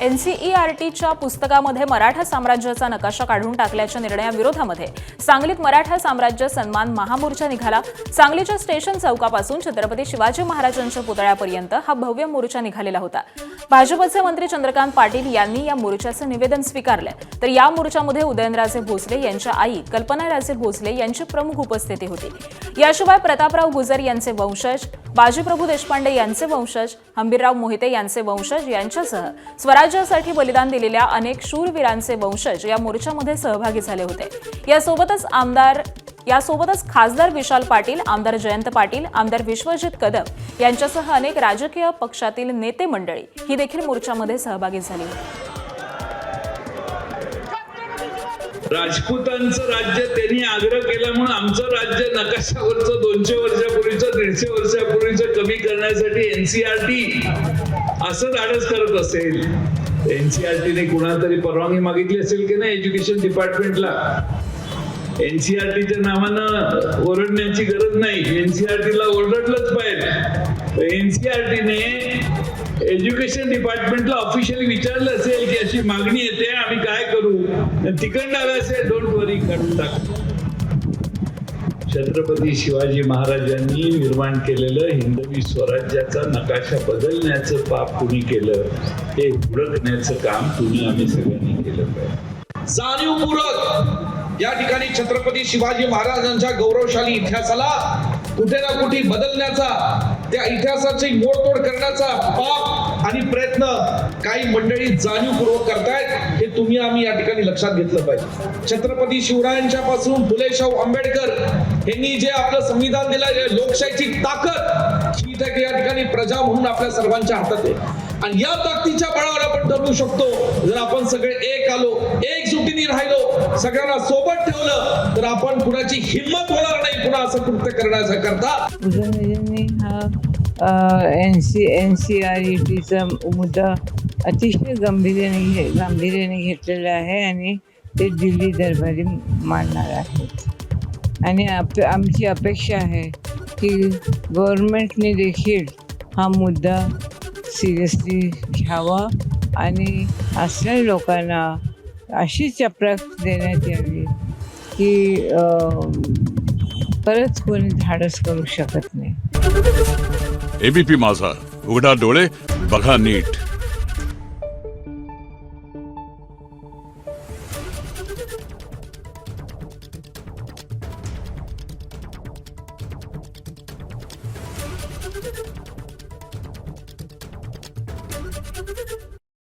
एनसीईआरटीच्या पुस्तकामध्ये मराठा साम्राज्याचा नकाशा काढून टाकल्याच्या निर्णयाविरोधामध्ये सांगलीत मराठा साम्राज्य सन्मान महामोर्चा निघाला। सांगलीच्या स्टेशन चौकापासून छत्रपती शिवाजी महाराजांच्या पुतळ्यापर्यंत हा भव्य मोर्चा निघालेला होता। भाजपचे मंत्री चंद्रकांत पाटील यांनी या मोर्चाचं निवेदन स्वीकारलं, तर या मोर्चामध्ये उदयनराजे भोसले यांच्या आई कल्पनाराजे भोसले यांची प्रमुख उपस्थिती होती। याशिवाय प्रतापराव गुजर यांचे वंशज, बाजीप्रभू देशपांडे यांचे वंशज, हंबीरराव मोहिते यांचे वंशज यांच्यासह स्वराज्यासाठी बलिदान दिलेल्या अनेक शूरवीरांचे वंशज या मोर्चामध्ये सहभागी झाले होते। यासोबतच खासदार विशाल पाटील, आमदार जयंत पाटील, आमदार विश्वजित कदम यांच्यासह अनेक राजकीय पक्षातील नेते मंडळी ही देखील मोर्चामध्ये सहभागी झाली होती। राजपूतांचं राज्य त्यांनी आग्रह केला म्हणून आमचं राज्य नकाशावरचं 200 वर्षापूर्वीचं 150 वर्षापूर्वीचं कमी करण्यासाठी एनसीईआरटी असं धाडस करत असेल। एनसीईआरटीने कुणाला तरी परवानगी मागितली असेल की नाही एज्युकेशन डिपार्टमेंटला? एनसीईआरटीच्या नावानं ओरडण्याची गरज नाही, एनसीईआरटीला ओरडलंच पाहिजे। एनसीईआरटीने एज्युकेशन डिपार्टमेंटला ऑफिशियली विचारलं असेल की अशी मागणी येते, आम्ही काय करू? तिकडनं आलं असेल, डोंट वरी, काढून टाक। छत्रपती शिवाजी महाराजांनी निर्माण केलेलं हिंदवी स्वराज्याचा नकाशा बदलण्याचं पाप कुणी केलं, हे हुडकण्याचं काम तुम्ही आम्ही सगळ्यांनी केलं पाहिजे। जाणीवपूर्वक या ठिकाणी छत्रपती शिवाजी महाराजांच्या गौरवशाली इतिहासाला कुठे ना कुठे बदलण्याचा, त्या इतिहासाची मोडतोड करण्याचा पाप आणि प्रयत्न काही मंडळी जाणीवपूर्वक करतायत, हे तुम्ही आम्ही या ठिकाणी लक्षात घेतलं पाहिजे। छत्रपती शिवरायांच्या पासून फुले शाहू आंबेडकर यांनी जे आपलं संविधान दिलं, लोकशाहीची ताकद ही या ठिकाणी प्रजा म्हणून आपल्या सर्वांच्या हातात आहे आणि या ताकदीच्या बळावर आपण ठरवू शकतो। जर आपण सगळे एक आलो, एकजुटीने राहिलो, सगळ्यांना सोबत ठेवलं, तर आपण कुणाची हिंमत होणार नाही पुन्हा असं कृत्य करण्याचा करता। उदयनराजेंनी हा एनसीईआरटीचा मुद्दा अतिशय गांभीर्याने घेतलेला आहे आणि ते दिल्ली दरबारी मांडणार आहेत आणि आमची अपेक्षा आहे की गव्हर्नमेंटने देखील हा मुद्दा सिरियसली घ्यावा आणि असल्या लोकांना अशी चपराक देण्यात यावी की परत कोणी धाडस करू शकत नाही। एबीपी माझा, उघडा डोळे बघा नीट।